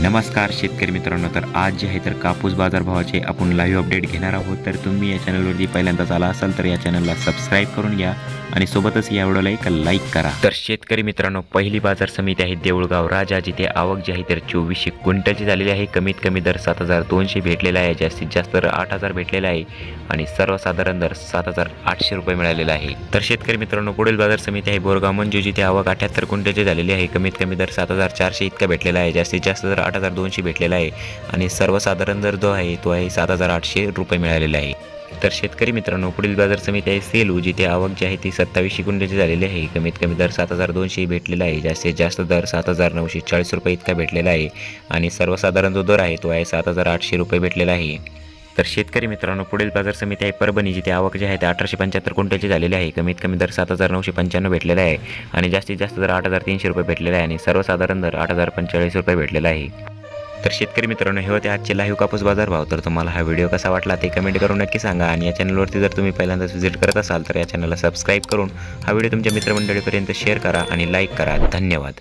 नमस्कार शेतकरी मित्रांनो, तर आज जे आहे तर कापूस बाजारभावाचे आपण लाईव्ह अपडेट घेणार आहोत। तर तुम्ही या चॅनलवरती पहिल्यांदाच आला असाल तर या चॅनलला सबस्क्राईब करून घ्या आणि सोबतच या व्हिडिओला एक लाईक करा। तर शेतकरी मित्रांनो, पहिली बाजार समिती आहे देऊळगाव राजा, जिथे आवक जी आहे तर 2400 क्विंटलची झालेली आहे। कमीत कमी दर 7200 भेटलेला आहे, जास्तीत जास्त दर 8000 भेटलेला आहे आणि सर्वसाधारण दर 7800 रुपये मिळालेला आहे। तर शेतकरी मित्रांनो, पुढील बाजार समिती आहे बोरगाव मंजू, जिथे आवक 78 क्विंटलची झालेली आहे। कमीत कमी दर 7400 इतका भेटलेला आहे, जास्तीत जास्त दर 8200 भेटलेला आहे आणि सर्वसाधारण दर जो आहे तो आहे 7800 रुपये मिळालेला आहे। तर शेतकरी मित्रांनो, पुढील बाजार समिती आहे सेलू, जिथे आवक जी आहे ती 2700 क्विंटलची झालेली आहे। कमीत कमी दर 7200 भेटलेला आहे, जास्तीत जास्त दर 7940 रुपये इतका भेटलेला आहे आणि सर्वसाधारण जो दर आहे तो आहे 7800 रुपये भेटलेला आहे। तर शेतकरी मित्रांनो, पुढील बाजार समिती आहे परभणी, जिथे आवक जी आहे ते 1875 क्विंटलची झालेली आहे। कमीत कमी दर 7995 भेटलेला आहे आणि जास्तीत जास्त दर 8300 रुपये भेटलेला आहे आणि सर्वसाधारण दर 8045 रुपये भेटलेला आहे। तर शेतकरी मित्रांनो, हे होते आजचे लाईव्ह कापूस बाजार भाव। तर तुम्हाला हा व्हिडिओ कसा वाटला ते कमेंट करून नक्की सांगा आणि या चॅनलवरती जर तुम्ही पहिल्यांदाच व्हिजिट करत असाल तर या चॅनलला सबस्क्राईब करून हा व्हिडिओ तुमच्या मित्रमंडळीपर्यंत शेअर करा आणि लाईक करा। धन्यवाद।